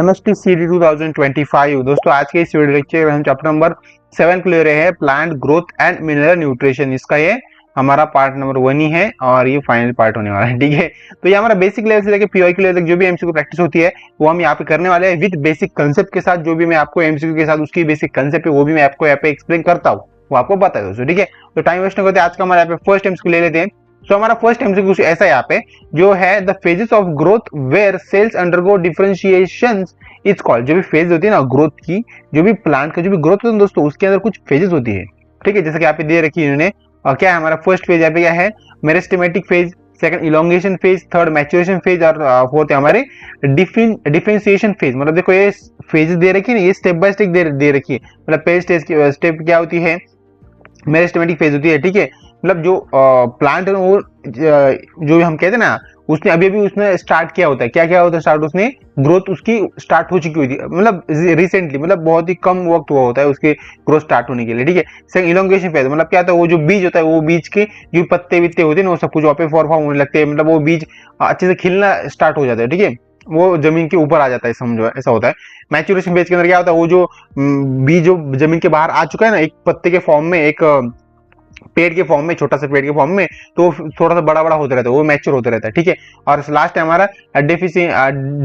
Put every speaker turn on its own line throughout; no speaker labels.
MST CD 2025। दोस्तों आज के इस वीडियो लेक्चर में हम चैप्टर नंबर 7 को ले रहे हैं, plant growth and mineral nutrition. इसका ये हमारा पार्ट नंबर 1 ही है और ये फाइनल पार्ट होने वाला है। ठीक है, तो ये हमारा बेसिक लेवल से लेकर पीओई के लेवल तक जो भी एमसीक्यू प्रैक्टिस होती है वो हम यहाँ पे करने वाले हैं विद बेसिक कंसेप्ट के साथ। जो भी मैं आपको एमसीक्यू के साथ उसकी बेसिक कंसेप्ट है वो भी मैं आपको यहाँ पे एक्सप्लेन करता हूँ, वो आपको पता है दोस्तों। ठीक है, तो टाइम वेस्ट नहीं करते, आज का हमारा यहाँ पे फर्स्ट एमसीक्यू ले लेते हैं। तो हमारा फर्स्ट एमसीक्यू ऐसा यहाँ पे जो है, the phases of growth where cells undergo differentiation is called. जो भी फेज होती है ना ग्रोथ की, जो भी प्लांट का जो भी ग्रोथ होता है दोस्तों, उसके अंदर कुछ फेजेस होती है। ठीक है, जैसे कि यहाँ पे दे रखी है इन्होंने, और क्या है हमारा फर्स्ट फेज यहाँ पे क्या है, meristematic phase, second elongation phase, third maturation phase और फोर्थ है हमारे डिफरेंशिएशन फेज। मतलब देखो ये फेजेस दे रखी है ना, ये स्टेप बाय स्टेप दे रखी है। मतलब पहले स्टेप क्या होती है, मेरिस्टेमेटिक फेज होती है। ठीक है, मतलब जो प्लांट है वो जो हम कहते हैं ना, उसने अभी उसने स्टार्ट किया होता है। क्या क्या होता है स्टार्ट, उसने ग्रोथ उसकी स्टार्ट हो चुकी होती है, मतलब रिसेंटली, मतलब बहुत ही कम वक्त हुआ होता है उसके ग्रोथ स्टार्ट होने के लिए। ठीक है, सेकंड इलोंगेशन फेज, मतलब क्या होता है, वो जो बीज होता है, वो बीज के जो पत्ते वित्ते होते हैं ना, वो सब कुछ वापस फॉर्म होने लगते हैं। मतलब वो बीज अच्छे से खिलना स्टार्ट हो जाता है। ठीक है, वो जमीन के ऊपर आ जाता है, समझो ऐसा होता है। मैच्योरेशन फेज के अंदर क्या होता है, वो जो बीज जो जमीन के बाहर आ चुका है ना, एक पत्ते के फॉर्म में, एक पेड़ के फॉर्म में, छोटा सा पेड़ के फॉर्म में, तो थोड़ा सा बड़ा बड़ा होता रहता है, वो मैच्योर होता रहता है। ठीक है, और लास्ट है हमारा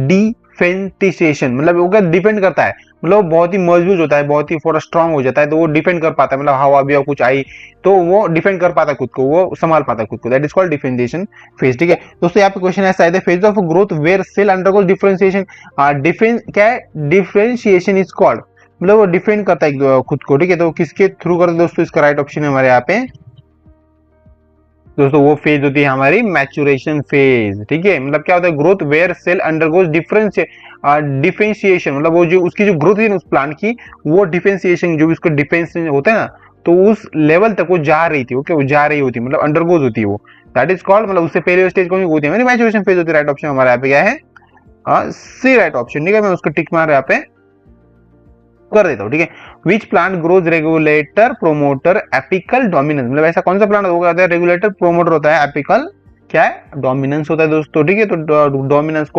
डिफेंटिसिएशन, मतलब वो क्या डिपेंड करता है, मतलब बहुत ही मजबूत होता है, बहुत ही थोड़ा स्ट्रांग हो जाता है, तो वो डिफेंड कर पाता है। मतलब हवा भी कुछ आई तो वो डिफेंड कर पाता है खुद को, वो संभाल पाता है खुद को, that is called differentiation phase. ठीक है दोस्तों, यहाँ पे क्वेश्चन ऐसा है, phase of growth where cell undergoes differentiation, क्या है, डिफरेंशिएशन इज कॉल्ड, मतलब वो डिफेंड करता है खुद को। ठीक है, तो किसके थ्रू करते दोस्तों, इसका राइट ऑप्शन है हमारे यहाँ पे दोस्तों, वो फेज होती है हमारी मैच्योरेशन फेज। ठीक है, मतलब क्या होता है, growth where cell undergoes differentiation, मतलब वो जो उसकी जो ग्रोथ है उस प्लांट की, वो डिफरेंशिएशन जो भी उसका डिफेंस होता है ना, तो उस लेवल तक वो जा रही थी। ओके, वो जा रही होती, मतलब अंडरगोज होती है वो, दैट इज कॉल्ड, मतलब उससे पहले स्टेज कौन सी होती है, मैच्योरेशन फेज होती है। राइट ऑप्शन हमारा यहाँ पे क्या है, सी राइट ऑप्शन। ठीक है, मैं उसको टिक मार यहाँ पे कर देता हूँ। ठीक है, which plant grows regulator promoter apical dominance, मतलब ऐसा कौन सा प्लांट होगा, रेगुलेटर प्रोमोटर होता है, एपिकल क्या है, डोमिनेंस होता है दोस्तों। ठीक है, तो डोमिनेंस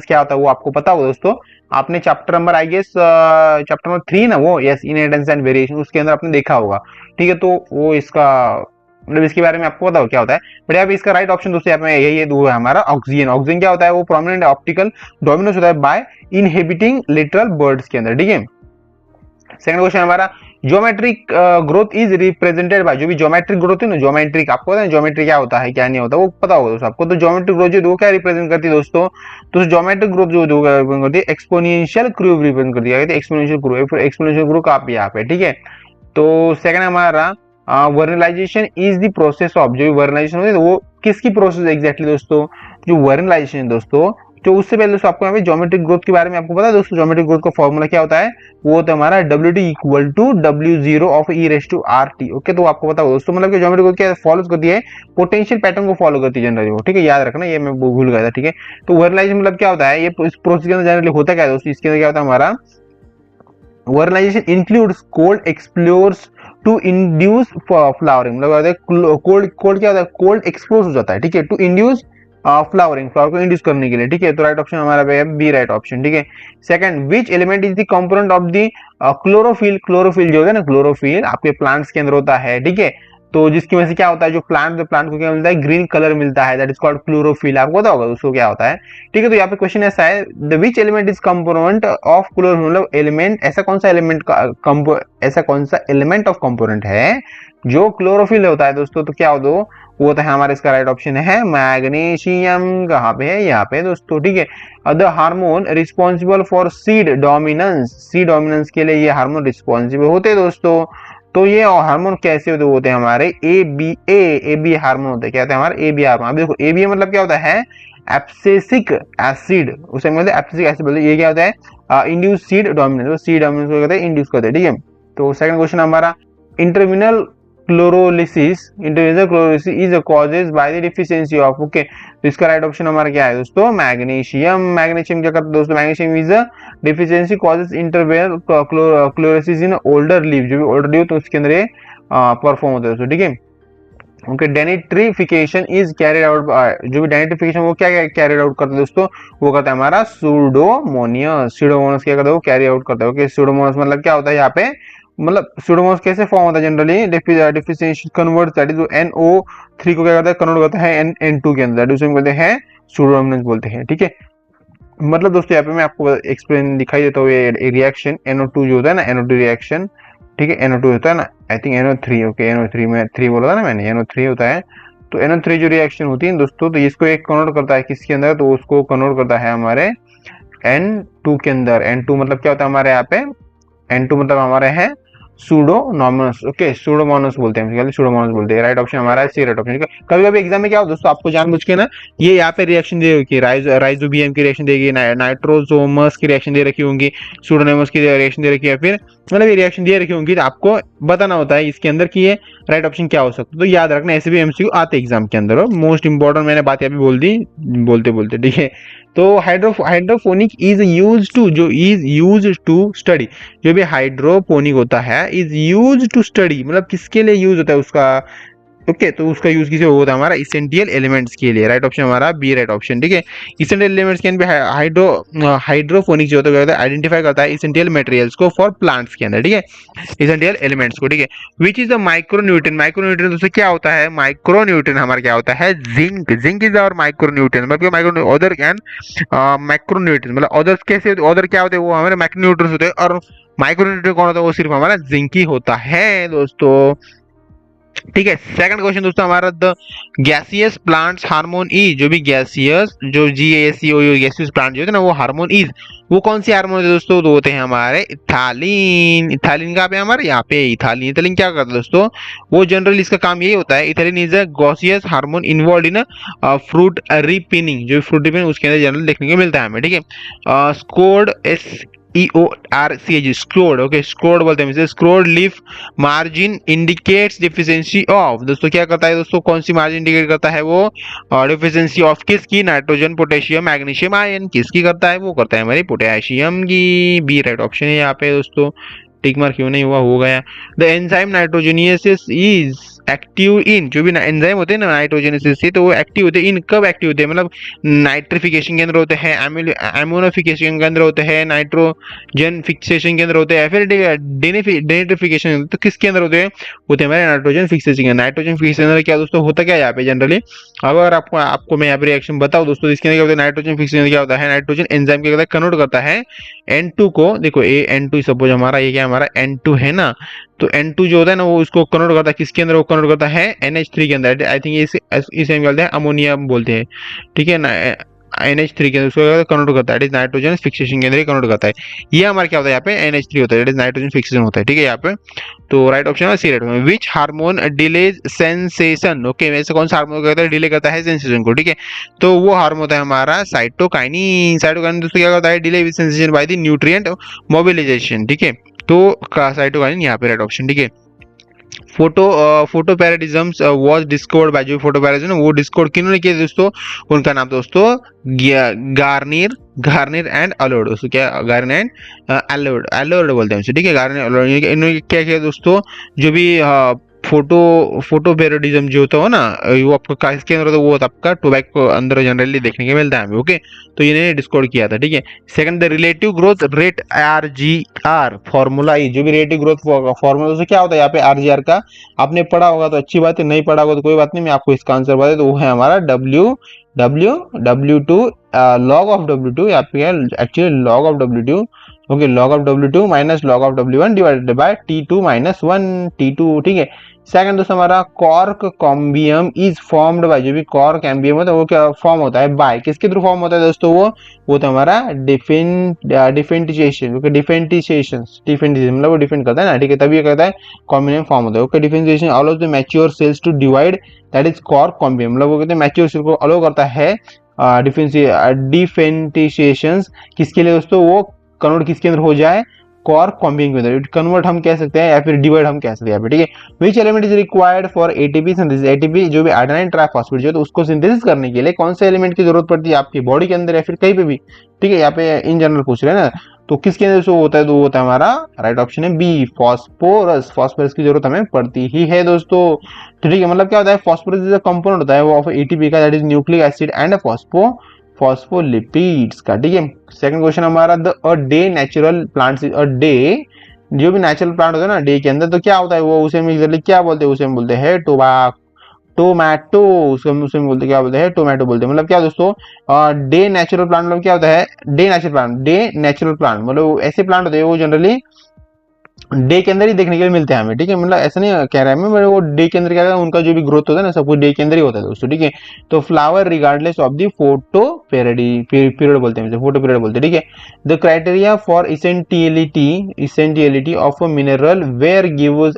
क्या होता है वो आपको पता होगा दोस्तों, आपने chapter number I guess chapter number 3 ना, वो यस, इनहेरिटेंस एंड वेरिएशन, उसके अंदर आपने देखा होगा। ठीक है, तो वो इसका मतलब इसके बारे में आपको पता हो क्या होता है। बट यहाँ पे इसका राइट ऑप्शन दोस्तों यहाँ पे यही है, दो है हमारा ऑक्सीजन। ऑक्सीजन क्या होता है, वो प्रोमिनेंट ऑप्टिकल डोमिनेंस होता है बाय इनहिबिटिंग लिटरल बर्ड्स के अंदर। ठीक है, सेकंड क्वेश्चन हमारा, geometric growth is represented by, जो भी ज्योमेट्रिक ग्रोथ है ना, ज्योमेट्रिक आपको पता है ज्योमेट्री क्या होता है क्या नहीं होता, वो पता होगा दोस्तों आपको। तो ज्योमेट्रिक ग्रोथ जो क्या रिप्रेजेंट करती है दोस्तों, तो ज्योमेट्रिक ग्रोथ जो रिप्रेजेंट करती है एक्सपोनेंशियल ग्रोथ रिप्रेजेंट करती है, एक्सपोनेंशियल ग्रोथ, फिर एक्सपोनेंशियल ग्रोथ आप यहाँ पे। ठीक है, तो सेकंड हमारा vernalization is the process of, जो भी वर्नलाइजेशन होती है वो किसकी प्रोसेस एग्जैक्टली दोस्तों, जो वर्नलाइजेशन दोस्तों। तो उससे पहले दोस्तों आपको यहाँ पे ज्योमेट्रिक ग्रोथ के बारे में आपको पता है दोस्तों, ज्योमेट्रिक ग्रोथ का फॉर्मूला क्या होता है, वो होता है हमारा WT equal to W0 of E⁻RT। Okay, तो आपको पता होगा दोस्तों, मतलब कि ज्योमेट्रिक ग्रोथ क्या फॉलो करती है, पोटेंशियल पैटर्न को फॉलो करती है जनरली वो। ठीक है, याद रखना, ये मैं भूल गया था। ठीक है, तो वर्नलाइजेशन मतलब क्या होता है, ये इस प्रोसेस के अंदर जनरली होता क्या है दोस्तों, इसके अंदर क्या होता है हमारा, vernalization includes cold explores to induce flowering, मतलब कोल्ड क्या होता है, कोल्ड एक्सपोज हो जाता है। ठीक है, टू इंड्यूस फ्लावरिंग, फ्लावर को इंड्यूस करने के लिए। ठीक है, तो राइट ऑप्शन हमारा है बी राइट ऑप्शन। ठीक है, second, which element is the component of the chlorophyll, chlorophyll जो है ना, क्लोरोफिल आपके प्लांट्स के अंदर होता है। ठीक है, तो जिसकी वजह से क्या होता है, जो प्लांट को क्या मिलता है, ग्रीन कलर मिलता है, दैट इज कॉल्ड क्लोरोफिल। आपको पता होगा उसको क्या होता है। ठीक है, तो यहाँ पे क्वेश्चन ऐसा है, the which element is component of chlorophyll, मतलब एलिमेंट, ऐसा कौन सा एलिमेंट का ऐसा कौन सा एलिमेंट ऑफ कंपोनेंट है जो क्लोरोफिल होता है दोस्तों, तो क्या हो दो वो होता है हमारा, इसका राइट ऑप्शन है मैग्नीशियम। कहाँ पे है, यहाँ पे दोस्तों। ठीक है, the hormone responsible for seed dominance, seed dominance के लिए ये हार्मोन रिस्पॉन्सिबल होते हैं दोस्तों। तो ये हार्मोन कैसे होते हैं हमारे, ए बी हार्मोन होते हैं। क्या होते हैं हमारे, ए बी हार्मोन। अब देखो ए बी मतलब क्या होता है, एब्सिसिक एसिड, उसे मतलब एब्सिसिक एसिड बोलते हैं। ये क्या होता है, इंड्यूस सीड डोमिनेंस, तो सीड डोमिनेंस को कहते हैं इंड्यूस करते हैं। ठीक है, तो सेकंड क्वेश्चन हमारा, interveinal chlorosis is causes by the deficiency of, okay, तो इसका राइट ऑप्शन हमारा क्या है दोस्तों, मैग्नीशियम। मैग्नीशियम क्या करता है दोस्तों, magnesium is deficiency causes interveinal chlorosis in older leave, जो भी ओल्डर लीव तो उसके अंदर ये परफॉर्म होता है दोस्तों। ठीक है, ओके, डेनिट्रीफिकेशन इज कैरिड आउट, जो भी डेनिट्रीफिकेशन वो क्या कैरिड आउट करता है दोस्तों, वो करता है हमारा सूडोमोनियस। सूडोमोनस क्या करता है, वो कैरी आउट करता है। ओके, सूडोमोनस मतलब क्या होता है यहाँ पे, मतलब सूडोमोनस कैसे फॉर्म होता है generally, differentiation convert, that is NO3 को क्या करता है, कन्वर्ट करता है N2 के अंदर, उसे हम बोलते हैं सूडोमोनस बोलते हैं। ठीक है, मतलब दोस्तों यहाँ पे मैं आपको एक्सप्लेन दिखाई देता हूँ, ये रिएक्शन NO2 जो होता है ना, NO2 रिएक्शन, ठीक है, NO2 होता है ना, I think NO3, okay, NO3 में 3 बोला था ना मैंने, NO3 होता है। तो NO3 जो रिएक्शन होती है दोस्तों, तो इसको एक कन्वर्ट करता है किसके अंदर, तो उसको कन्वर्ट करता है हमारे N2 के अंदर। N2 मतलब क्या होता है हमारे यहाँ पे, N2 मतलब हमारे है सूडोमोनस। ओके, सूडोमोनस बोलते हैं, सूडोमोनस बोलते हैं। राइट ऑप्शन हमारा है सी, राइट ऑप्शन। कभी कभी एग्जाम में क्या हो दोस्तों, आपको जानबूझ के ना ये यहाँ पे रिएक्शन दे रखी है, राइजोबियम की रिएक्शन देगी, नाइट्रोसोमस की रिएक्शन दे रखी होंगी, सूडोमोनस की रिएक्शन दे रखी है, फिर मतलब ये रिएक्शन दे रखी होंगी, तो आपको बताना होता है इसके अंदर कि ये राइट ऑप्शन क्या हो सकता है। तो याद रखना, ऐसे भी MCQ आते एग्जाम के अंदर, मोस्ट इंपॉर्टेंट मैंने बात अभी बोल दी बोलते बोलते। ठीक है, तो हाइड्रोफोनिक इज यूज टू, जो इज यूज टू स्टडी, जो भी हाइड्रोपोनिक होता है इज यूज टू स्टडी, मतलब किसके लिए यूज होता है उसका। ओके, तो उसका यूज किसे होता है हमारा, इसेंशियल एलिमेंट्स के लिए। राइट ऑप्शन हमारा बी, राइट ऑप्शन। ठीक है, essential elements can be hydroponic जो होता है आइडेंटिफाई करता है इसेंशियल मटेरियल्स को फॉर प्लांट्स के अंदर। ठीक है, इसेंशियल एलिमेंट्स को। ठीक है, which is the micronutrient, micronutrient दोस्तों क्या होता है, माइक्रोन्यूट्रिएंट हमारा क्या होता है, zinc, zinc is our micronutrient, मतलब माइक्रो अदर कैन मैक्रोन्यूट्रिएंट, मतलब अदर्स कैसे होते, अदर क्या होते हैं, वो हमारे मैक्रोन्यूट्रिएंट्स होते हैं, और माइक्रोन्यूट्रिएंट कौन होता है, वो सिर्फ हमारा जिंक ही होता है दोस्तों। ठीक है, सेकंड क्वेश्चन दोस्तों हमारा, the gaseous plants hormone is, जो भी गैसियस, जो GASEO गैसियस प्लांट जो होते हैं ना, वो हार्मोन इज, वो कौन सी हार्मोन होते हैं दोस्तों, तो होते हैं हमारे इथालीन। इथालीन कहाँ पे हमारे, यहाँ पे इथालीन। इथालीन क्या करता है दोस्तों, वो जनरली इसका काम यही होता है, ethylene is a gaseous hormone involve in fruit ripening, जो फ्रूट रिपिनिंग उसके अंदर जनरली देखने को मिलता है हमें। ठीक है, scorched SEORCH, scorched. Okay, scorched बोलते हैं, scorched leaf margin indicates deficiency of, दोस्तों क्या करता है दोस्तों, कौन सी मार्जिन इंडिकेट करता है वो, डिफिशियंसी ऑफ किसकी, नाइट्रोजन, पोटेशियम, मैग्नीशियम, आयन, किसकी करता है, वो करता है हमारी पोटेशियम की। बी राइट ऑप्शन है यहाँ पे दोस्तों। टिक मार्क क्यों नहीं हुआ, हो गया। The enzyme nitrogenase is active in, जो भी एंजाइम होते हैं ना नाइट्रोजनियसिस से, तो वो एक्टिव होते हैं इन, कब एक्टिव होते हैं, मतलब नाइट्रिफिकेशन के अंदर होते हैं, एमोनोफिकेशन के अंदर होते हैं, नाइट्रोजन फिक्सेशन के अंदर होते हैं, फिर डेनिट्रिफिकेशन, तो किसके अंदर होते हैं, हमारे नाइट्रोजन फिक्सेशन। नाइट्रोजन फिक्सेशन अंदर क्या दोस्तों होता क्या है यहाँ पे जनरली, अगर आपको आपको मैं यहाँ पे रिएक्शन बताऊँ दोस्तों, इसके अंदर क्या होता है, नाइट्रोजन फिक्सेशन क्या होता है, नाइट्रोजन एंजाइम के अंदर कन्वर्ट करता है N2 को, देखो N2 सपोज हमारा ये क्या हमारा N2 है ना, तो N2 जो होता है ना, वो उसको कन्वर्ट करता है किसके अंदर, वो कन्वर्ट करता है NH3 के अंदर। आई थिंक इसे हम बोलते हैं अमोनिया बोलते हैं। ठीक है ना, NH3 के अंदर उसको कन्वर्ट करता है, इट इज नाइट्रोजन फिक्सेशन के अंदर कन्वर्ट करता है। ये हमारा क्या होता है यहाँ पे, NH3 होता है, इट इज नाइट्रोजन फिक्सेशन होता है। ठीक है, यहाँ पे तो राइट ऑप्शन है C, right option. Which hormone delays senescence, okay, वैसे कौन सा हार्मोन करता है, डिले करता है सेंसेशन को। ठीक है, तो वो हार्मोन होता है हमारा साइटोकाइनिन। साइटोकाइनिन दोस्तों क्या करता है, delay sensation by the nutrient mobilization. ठीक है, तो साइटोकाइनिन यहाँ पे राइट ऑप्शन। ठीक है, फोटोपैराडिज्म्स वाज डिस्कवर्ड बाय, जो फोटोपैराडिज्म वो डिस्कवर किन्होंने किया दोस्तों, उनका नाम दोस्तों गार्नियर एंड अलोड, दोस्तों क्या, गार्नियर एंड अलोड बोलते हैं उसे। ठीक है, गार्नियर अलोड, इन्होंने क्या किया दोस्तों, जो भी फोटोपैराडिज्म जो होता हो ना, वो आपका इसके अंदर होता है, वो होता आपका टोबैको अंदर जनरली देखने को मिलता है हमें। ओके, तो इन्हें डिस्कवर किया था। ठीक है, second, the relative growth rate RGR formula, जो भी रिलेटिव ग्रोथ फॉर्मूला उससे क्या होता है यहाँ पे RGR का, आपने पढ़ा होगा तो अच्छी बात है, नहीं पढ़ा होगा तो कोई बात नहीं, मैं आपको इसका आंसर बता, तो वो है हमारा W2 log of W2, यहाँ पे actually log of W2, okay, log of W2 minus log of W1 divided by T2 minus 1 T2। ठीक है, सेकंड दोस्तों हमारा कॉर्क कॉम्बियम इज फॉर्म्ड बाय, जो भी कॉर्क कैम्बियम होता है वो क्या फॉर्म होता है बाय, किसके थ्रू फॉर्म होता है दोस्तों, वो तो हमारा डिफेंटिशिएशन। ओके, डिफेंटिशिएशन मतलब वो डिफेंड करता है ना। ठीक है, तभी ये कहता है कॉम्बियम फॉर्म होता है। Okay, differentiation allows the mature cells to divide, that is cork cambium, मतलब वो कहते हैं मैच्योर सेल को अलाउ करता है डिफेंटिशिएशन किसके लिए दोस्तों, वो कन्वर्ट किसके अंदर हो जाए, कॉर्क कॉम्बियम के अंदर। कन्वर्ट हम कह सकते हैं या फिर डिवाइड हम कह सकते हैं यहाँ पे। ठीक है, which element is required for ATP synthesis, ATP जो भी आर्जिनाइन ट्राइफॉस्फेट जो है, तो उसको सिंथेसिस करने के लिए कौन से एलिमेंट की जरूरत पड़ती है आपकी बॉडी के अंदर या फिर कहीं पे भी। ठीक है, यहाँ पे इन जनरल पूछ रहे हैं ना, तो किसके अंदर दोस्तों होता है, तो होता है हमारा राइट ऑप्शन है बी फॉस्फोरस। फॉस्फोरस की जरूरत हमें पड़ती ही है दोस्तों। तो ठीक है, मतलब क्या होता है, फॉस्फोरस जो कंपोनेंट होता है वो ऑफ एटीपी का, that is nucleic acid and phospholipids का। ठीक है, सेकंड क्वेश्चन हमारा, the a day natural plants a day, जो भी नेचुरल प्लांट होता है ना डे के अंदर, तो क्या होता है वो, उसे हम एग्जैक्टली क्या बोलते हैं, उसे हम बोलते हैं टोमैटो। उसे हम बोलते क्या बोलते हैं, टोमैटो बोलते हैं। मतलब क्या दोस्तों, डे नेचुरल प्लांट मतलब क्या होता है, डे नेचुरल प्लांट मतलब ऐसे प्लांट होते हैं वो जनरली डे के अंदर ही देखने के लिए मिलते हैं हमें। ठीक है, मतलब ऐसा नहीं कह रहा है मैं, वो डे के अंदर क्या है, उनका जो भी ग्रोथ होता है ना सब कुछ डे के अंदर ही होता है दोस्तों। ठीक है, तो flower regardless of the photoperiod बोलते हैं, फोटो पीरियड बोलते हैं। ठीक है, the criteria for essentiality of a mineral were gives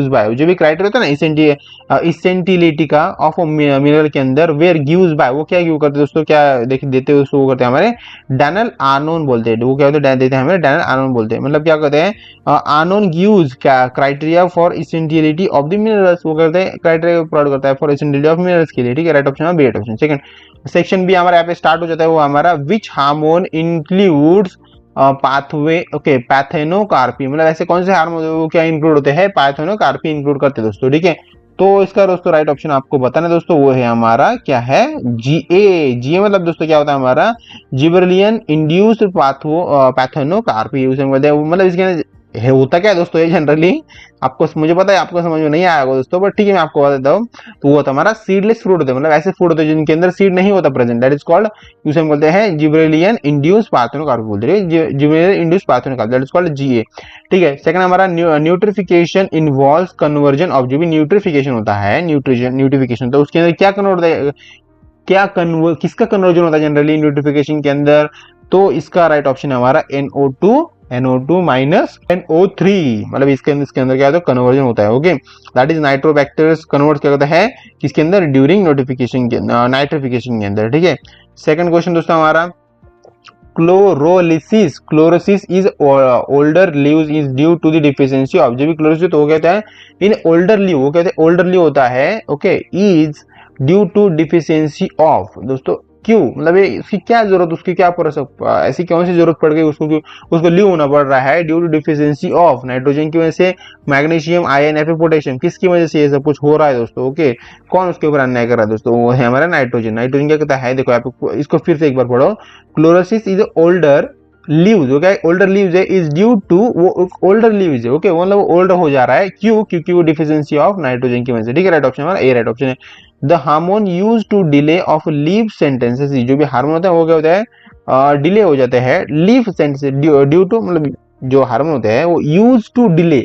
by, जो भी क्राइटेरिया होता है ना इसेंटियलिटी का ऑफ अ मिनरल के अंदर, वेयर गिव्स बाय, वो क्या गिव करते हैं दोस्तों, क्या देख देते हैं उसको, वो करते हैं हमारे डैनल आर्नोन बोलते हैं। वो क्या होता है, देते हैं हमें डैनल आर्नोन बोलते हैं। मतलब क्या कहते हैं, Arnon gives criteria for essentiality of the minerals, वो करते हैं क्राइटेरिया प्रोवाइड करता है फॉर एसेंशियलिटी ऑफ मिनरल्स के लिए। ठीक है, राइट ऑप्शन है B, right option. Second section B हमारा यहाँ पे स्टार्ट हो जाता है, वो हमारा which hormone includes pathway, okay parthenocarpy, मतलब ऐसे कौन से हार्मोन वो क्या इंक्लूड होते हैं, पैथेनोकार्पी इंक्लूड करते हैं दोस्तों। ठीक है, तो इसका दोस्तों राइट ऑप्शन आपको बताना है दोस्तों, वो है हमारा क्या है, जीए मतलब दोस्तों क्या होता है हमारा जिबरलियन इंड्यूस्ड पैथेनोकार्पी, उसे बोलते हैं। मतलब इसके अंदर है होता क्या है दोस्तों, ये जनरली आपको, मुझे पता है आपको समझ में नहीं आएगा दोस्तों, बट ठीक है मैं आपको बता देता हूँ। तो वो होता है हमारा सीडलेस फ्रूट होते हैं, मतलब ऐसे फ्रूट होते हैं जिनके अंदर सीड नहीं होता प्रेजेंट, दैट इज कॉल्ड, उसे हम बोलते हैं जिब्रेलियन इंड्यूस पार्थेनोकार्पी बोलते हैं, gibberellin induce parthenocarpy, that is called GA. ठीक है, सेकंड हमारा न्यूट्रिफिकेशन इन्वॉल्व्स कन्वर्जन ऑफ, जो भी न्यूट्रिफिकेशन होता है, न्यूट्रिफिकेशन, तो उसके अंदर क्या कन्वर्ट होता है, किसका कन्वर्जन होता है जनरली न्यूट्रिफिकेशन के अंदर, तो इसका राइट ऑप्शन है हमारा NO2 माइनस NO3, मतलब इसके अंदर क्या है, तो कन्वर्जन होता है। ओके, दैट इज नाइट्रोबैक्टीरियस कन्वर्ट क्या होता है किसके अंदर, ड्यूरिंग नोटिफिकेशन के नाइट्रिफिकेशन के अंदर। ठीक है, सेकंड क्वेश्चन दोस्तों हमारा, chlorosis is older leaves is due to the deficiency of, जो भी क्लोरोसिस तो वो कहता है इन ओल्डर लीव, वो कहते हैं ओल्डर लीव होता है, okay, is due to deficiency of, दोस्तों क्यों, मतलब ये इसकी क्या जरूरत, उसकी क्या ऐसी कौन सी जरूरत पड़ गई उसको लीव होना पड़ रहा है, due to deficiency of nitrogen की वजह से, मैग्नीशियम आयन या फिर पोटेशियम, किसकी वजह से ये सब कुछ हो रहा है दोस्तों। ओके, कौन उसके ऊपर अन्याय कर रहा है दोस्तों, वो है हमारा नाइट्रोजन क्या कहता है, देखो आप इसको फिर से एक बार पढ़ो, chlorosis is older leaves, okay, older leaves है, इज ड्यू टू, वो ओल्डर लीव्स है, ओके, मतलब वो ओल्डर हो जा रहा है, क्यों, क्योंकि वो डिफिशियंसी ऑफ नाइट्रोजन की वजह से। ठीक है, राइट ऑप्शन हमारा ए राइट ऑप्शन है। The hormone use to delay of leave sentences, जो भी हार्मोन होता है वो क्या होता है, डिले हो जाते हैं लीव सेंटेंसेस, ड्यू टू, मतलब जो हार्मोन होते हैं वो यूज टू डिले,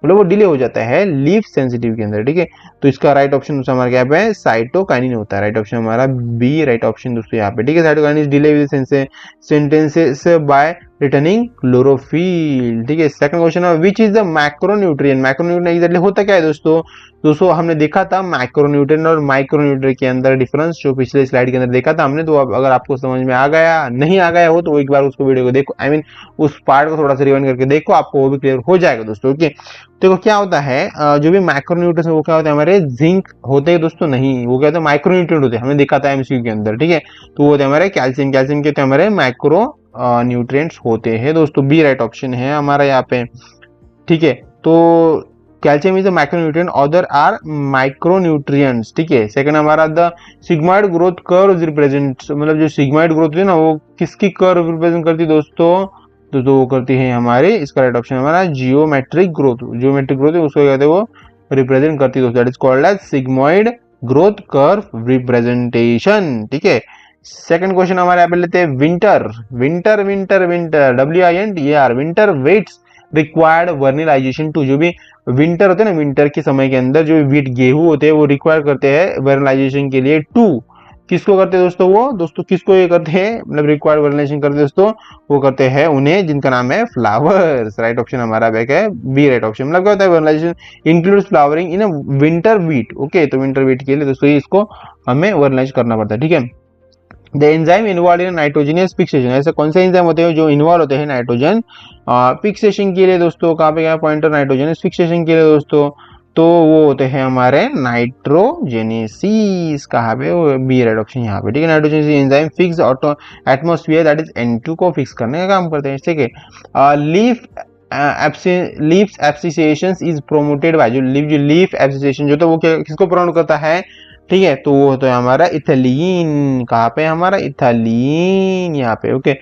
मतलब वो डिले हो जाता है लीफ सेंसिटिव के अंदर। ठीक है, तो इसका राइट ऑप्शन हमारा क्या है, साइटोकाइनिन होता है, राइट ऑप्शन हमारा बी राइट ऑप्शन दोस्तों यहाँ पे। ठीक है, cytokinin delay with sentences bye returning chlorophyll. ठीक है, सेकंड क्वेश्चन है, which is the macronutrient, macronutrient exactly होता क्या है दोस्तों हमने देखा था मैक्रोन्यूट्रिएंट और माइक्रोन्यूट्रिएंट के अंदर डिफरेंस, जो पिछले स्लाइड के अंदर देखा था हमने। तो अब अगर आपको समझ में आ गया, नहीं आ गया हो तो एक बार उसको वीडियो को देखो, आई मीन उस पार्ट को थोड़ा सा रिवाइंड करके देखो, आपको वो भी क्लियर हो जाएगा दोस्तों। ओके, देखो क्या होता है, जो भी माइक्रोन्यूट्रिएंट्स वो क्या होता है हमारे, जिंक होते हैं दोस्तों, नहीं, वो क्या होता है माइक्रोन्यूट्रिएंट होते हैं, हमने देखा था एमसीक्यू के अंदर। ठीक है, तो वो होते हैं हमारे कैल्शियम के होते हैं हमारे माइक्रो न्यूट्रिएंट्स होते हैं दोस्तों, बी राइट ऑप्शन है हमारा यहाँ पे। ठीक है, तो calcium is a macronutrient, other are micronutrients. ठीक है, सेकंड हमारा the sigmoid growth curve represent, मतलब जो सिग्मॉइड ग्रोथ है ना वो किसकी कर्व रिप्रेजेंट करती है दोस्तों, तो वो करती है हमारे, इसका राइट ऑप्शन हमारा जियोमेट्रिक ग्रोथ है, उसको कहते हैं वो रिप्रेजेंट करती है दोस्तों, that is called as sigmoid growth curve representation. ठीक है, सेकंड क्वेश्चन हमारे यहाँ पे लेते हैं winter WINTER, winter wheats required vernalization to, जो भी विंटर होते हैं ना, विंटर के समय के अंदर जो वीट गेहूं होते हैं वो रिक्वायर करते हैं वर्निलाइजेशन के लिए टू, किसको करते हैं दोस्तों किसको ये करते हैं, मतलब रिक्वायर्ड वर्निलाइजेशन करते हैं दोस्तों, वो करते हैं उन्हें जिनका नाम है फ्लावर्स। राइट ऑप्शन हमारा बैक है बी राइट ऑप्शन। मतलब क्या होता है, vernalization includes flowering in winter wheat. Okay, तो विंटर वीट के लिए दोस्तों इसको हमें वर्निलाइज करना पड़ता है। ठीक है, the enzyme involve in nitrogenous fixation, ऐसे कौन से एंजाइम होते हैं जो इन्वॉल्व होते हैं नाइट्रोजन फिक्सेशन के लिए दोस्तों, कहाँ पे क्या पॉइंटर, नाइट्रोजनियस फिक्सेशन के लिए दोस्तों, तो वो होते हैं हमारे नाइट्रोजेनेसिस, कहाँ पे, वो बी रेड ऑप्शन यहाँ पे, ठीक है। Nitrogenase enzyme fix auto atmosphere that is N2 को फिक्स करने का काम करते हैं, ठीक है। Leaf leaf abscission is promoted by, जो लीफ एब्सिसेशन जो तो वो किसको प्रमोट करता है, ठीक है। तो वो होता है हमारा इथालीन, कहाँ पे हमारा इथालीन यहाँ पे, okay.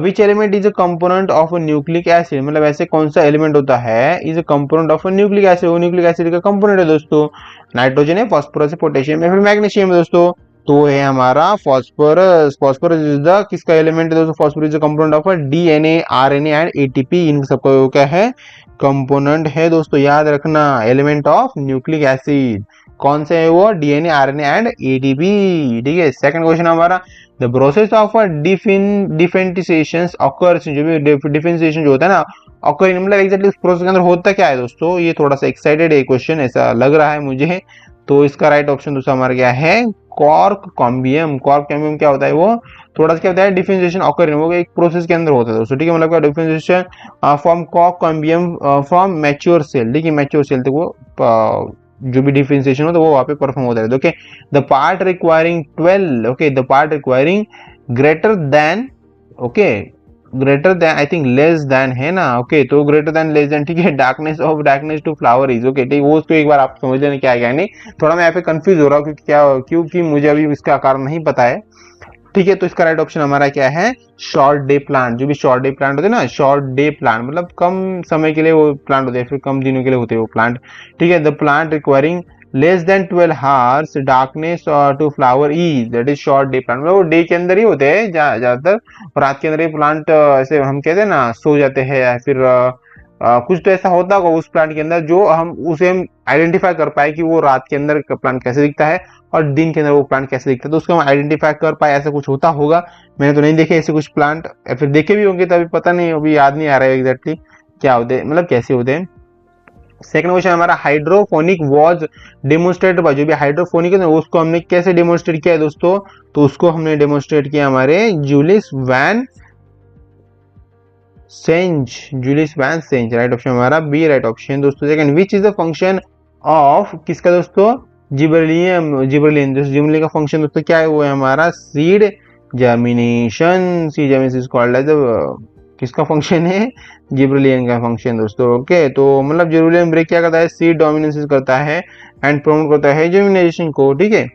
Which element is a component of a nucleic acid, मतलब ऐसे कौन सा एलिमेंट होता है is a component of a nucleic acid, वो न्यूक्लिक एसिड का कंपोनेंट है दोस्तों। नाइट्रोजन है, फास्फोरस है, पोटेशियम है, फिर मैग्नीशियम है दोस्तों। तो है हमारा फास्फोरस। फास्फोरस इज द किसका एलिमेंट है दोस्तों, phosphorus is the component of DNA, RNA and ATP, इन सबका क्या है, कंपोनेंट है दोस्तों। याद रखना, एलिमेंट ऑफ न्यूक्लिक एसिड कौन से है वो, डीएनए, आरएनए एंड एटीपी, ठीक है। सेकंड क्वेश्चन हमारा, the process of differentiation occurs, जो भी डिफरेंशिएशन जो होता है ना ऑकर, मतलब एग्जैक्टली उस प्रोसेस के अंदर होता क्या है दोस्तों, ये थोड़ा सा एक्साइटेड है क्वेश्चन, ऐसा लग रहा है मुझे। तो इसका राइट ऑप्शन दोस्तों हमारा क्या है, कॉर्क कॉम्बियम। कॉर्क कॉम्बियम क्या होता है, वो थोड़ा सा क्या होता है, डिफरेंशिएशन ऑकर वो एक प्रोसेस के अंदर होता है दोस्तों, ठीक है। मतलब क्या differentiation from cork cambium from mature cell, ठीक है, मैच्योर सेल तक वो जो भी डिफरेंशिएशन हो तो वो वहां पे परफॉर्म होता है, okay. The part requiring 12, okay, the part requiring greater than, okay, greater than I think less than है ना, ओके। तो ग्रेटर देन लेस देन, ठीक है, darkness of darkness to flower is, okay, ठीक, वो उसको एक बार आप समझ लेना क्या है, नहीं थोड़ा मैं यहाँ पे कंफ्यूज हो रहा हूँ क्योंकि क्या, क्योंकि मुझे अभी इसका कारण नहीं पता है, ठीक है। तो इसका राइट ऑप्शन हमारा क्या है, शॉर्ट डे प्लांट। जो भी शॉर्ट डे प्लांट होते हैं ना, शॉर्ट डे प्लांट मतलब कम समय के लिए वो प्लांट होते हैं, फिर कम दिनों के लिए होते हैं वो प्लांट, ठीक है। The plant requiring less than 12 hours darkness to flower is, that is short day plant, मतलब वो डे के अंदर ही होते हैं ज्यादातर, रात के अंदर ये प्लांट ऐसे हम कहते हैं ना सो जाते हैं, या फिर कुछ तो ऐसा होता होगा उस प्लांट के अंदर जो हम उसे हम आइडेंटिफाई कर पाए कि वो रात के अंदर प्लांट कैसे दिखता है और दिन के अंदर वो प्लांट कैसे दिखता है, तो उसको हम आइडेंटिफाई कर पाए, ऐसा कुछ होता होगा। मैंने तो नहीं देखे ऐसे कुछ प्लांट, या फिर देखे भी होंगे तभी पता नहीं, अभी याद नहीं आ रहा है एग्जैक्टली क्या होते हैं, मतलब कैसे होते हैं। सेकंड क्वेश्चन हमारा, हाइड्रोफोनिक वाज डेमोन्स्ट्रेटेड बाय, जो भी हाइड्रोफोनिक है उसको हमने कैसे डेमोन्स्ट्रेट किया है दोस्तों, तो उसको हमने डेमोन्स्ट्रेट किया हमारे Julius van Sainz, Julius van Sainz, right option हमारा बी राइट ऑप्शन दोस्तों। Second, which is the function of किसका दोस्तों, जिबरेलियम, जिबरेलियन, जिबरेलियन का फंक्शन दोस्तों क्या है, वो है हमारा seed germination, seed germination is called as किसका फंक्शन है, जिबरेलियन का फंक्शन दोस्तों, ओके। तो मतलब जिबरेलियन ब्रेक क्या करता है, सीड डोमिनेंस करता है एंड प्रमोट करता है जर्मिनेशन को, ठीक है।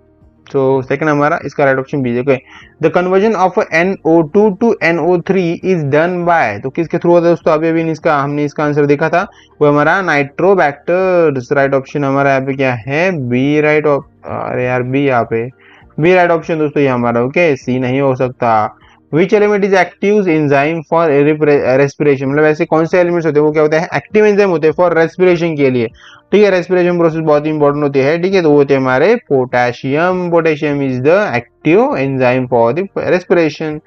तो सेकंड हमारा इसका right option B, okay. The conversion of NO2 to NO3 is done by, तो किसके थ्रू होता है दोस्तों, अभी अभी इसका हमने इसका आंसर देखा था, वो हमारा नाइट्रोबैक्टर्स, राइट ऑप्शन हमारा यहाँ पे क्या है, बी राइट, अरे यार बी यहाँ पे बी राइट ऑप्शन दोस्तों ये हमारा, ओके, सी नहीं हो सकता। Which element is active enzyme for respiration, मतलब ऐसे कौन से एलिमेंट्स होते हैं वो क्या होता है, एक्टिव एंजाइम होते हैं फॉर रेस्पिरेशन के लिए, ठीक है। रेस्पिरेशन प्रोसेस बहुत इंपॉर्टेंट होती है, ठीक है। तो वो होते हैं हमारे potassium, potassium is the active enzyme for the respiration,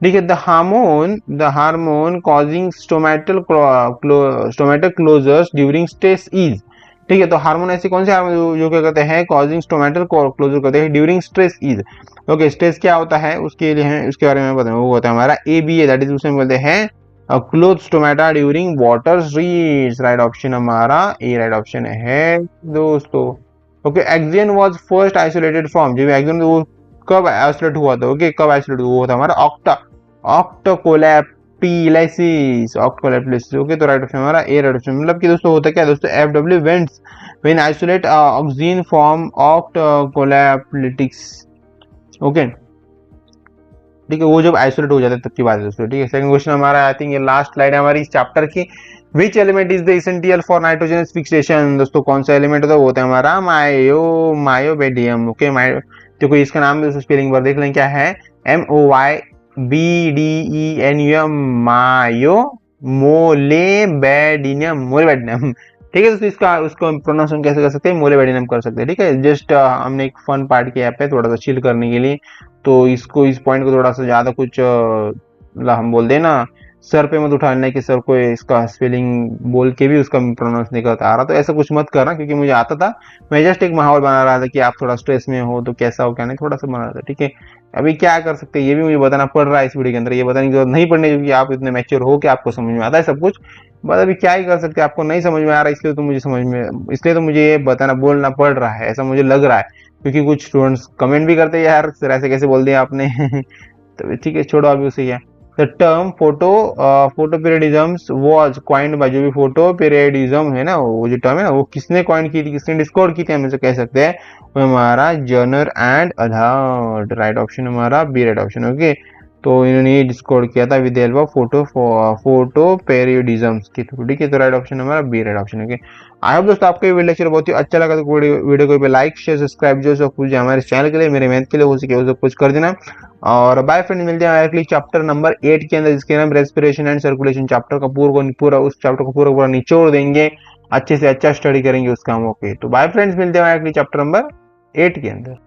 ठीक है। The hormone causing stomatal closures during stress is, ठीक है। तो हार्मोन ऐसे कौन से हार्मोन जो क्या करते हैं, कॉजिंग स्टोमेटल क्लोजर करते हैं during stress is, okay. Stress क्या होता है उसके लिए है, उसके बारे में बताएं, वो होता है हमारा ABA, दैट इज उसे बोलते हैं cloth stomata during water reads, right option हमारा ए राइट ऑप्शन है दोस्तों, okay. एक्सियन was first isolated from, जो एक्सियन वो कब आइसोलेट हुआ था, ओके, कब आइसोलेट हुआ था हमारा ऑक्टोकोलैप्टिलाइसिस, ऑक्टोकोलैप्टिलाइसिस, ओके। तो राइट ऑप्शन हमारा ए राइट ऑप्शन, मतलब कि दोस्तों होता क्या दोस्तों, FW Went's when isolate auxin from oat coleoptiles, okay, ठीक है, वो जब आइसोलेट हो जाता है तब की बात है दोस्तों, ठीक है। सेकंड क्वेश्चन हमारा, आई थिंक ये लास्ट स्लाइड है हमारी इस चैप्टर की, which element is the essential for nitrogen fixation, दोस्तों कौन सा एलिमेंट होता है, वो होता है हमारा मायोबेडियम, ओके। देखो इसका नाम भी स्पेलिंग पर देख लें क्या है, MOYBDENUM, मायो मोलेबेडियम, मोलेबेडियम, ठीक है दोस्तों। इसका उसको प्रोनाउंसिएशन कैसे कर सकते हैं, मोलेबेडियम कर सकते हैं, ठीक है। जस्ट हमने एक फन पार्ट किया पे थोड़ा सा चिल करने के लिए, तो इसको इस पॉइंट को थोड़ा सा ज्यादा कुछ मतलब हम बोल दें ना, सर पे मत उठाने कि सर को इसका स्पेलिंग बोल के भी उसका प्रोनाउंस नहीं करता आ रहा, तो ऐसा कुछ मत करना, क्योंकि मुझे आता था, मैं जस्ट एक माहौल बना रहा था कि आप थोड़ा स्ट्रेस में हो तो कैसा हो क्या नहीं, थोड़ा सा बना रहा था, ठीक है। अभी क्या कर सकते हैं ये भी मुझे बताना पड़ रहा है इस वीडियो के अंदर, ये बताने की जरूरत नहीं पड़नी, क्योंकि आप इतने मैच्योर हो कि आपको समझ में आता है सब कुछ, बस अभी क्या ही कर सकते हैं, आपको नहीं समझ में आ रहा इसलिए तो मुझे ये बताना बोलना पड़ रहा है, ऐसा मुझे लग रहा है, क्योंकि कुछ स्टूडेंट्स कमेंट भी करते हैं यार सर ऐसे कैसे बोल दिया आपने तो ठीक है छोड़ो अभी उसे। क्या the term photo periodism was coined bye, जो भी फोटो पीरियडिज्म है ना, वो जो टर्म है ना, वो किसने कॉइन की थी, किसने डिस्कवर की थी, हम इसे कह सकते हैं वो हमारा Garner and Allard. Right option हमारा बी राइट ऑप्शन। ओके, तो इन्होंने ये डिस्कवर किया था with the help of photoperiodism के थ्रू। ठीक है, तो राइट ऑप्शन हमारा B right option. Okay, I hope दोस्तों आपको ये वीडियो लेक्चर बहुत ही अच्छा लगा, तो वीडियो को लाइक शेयर सब्सक्राइब जो सब कुछ हमारे चैनल के लिए, मेरे मेहनत के लिए हो सके वो सब कुछ कर देना। और बाय फ्रेंड, मिलते हैं डायरेक्टली चैप्टर नंबर 8 के अंदर, जिसके नाम रेस्पिरेशन एंड सर्कुलेशन। चैप्टर का पूरा उस चैप्टर को पूरा निचोड़ देंगे, अच्छे से अच्छा स्टडी करेंगे उसका हम। ओके, तो बाय फ्रेंड्स, मिलते हैं डायरेक्टली चैप्टर नंबर 8 के अंदर।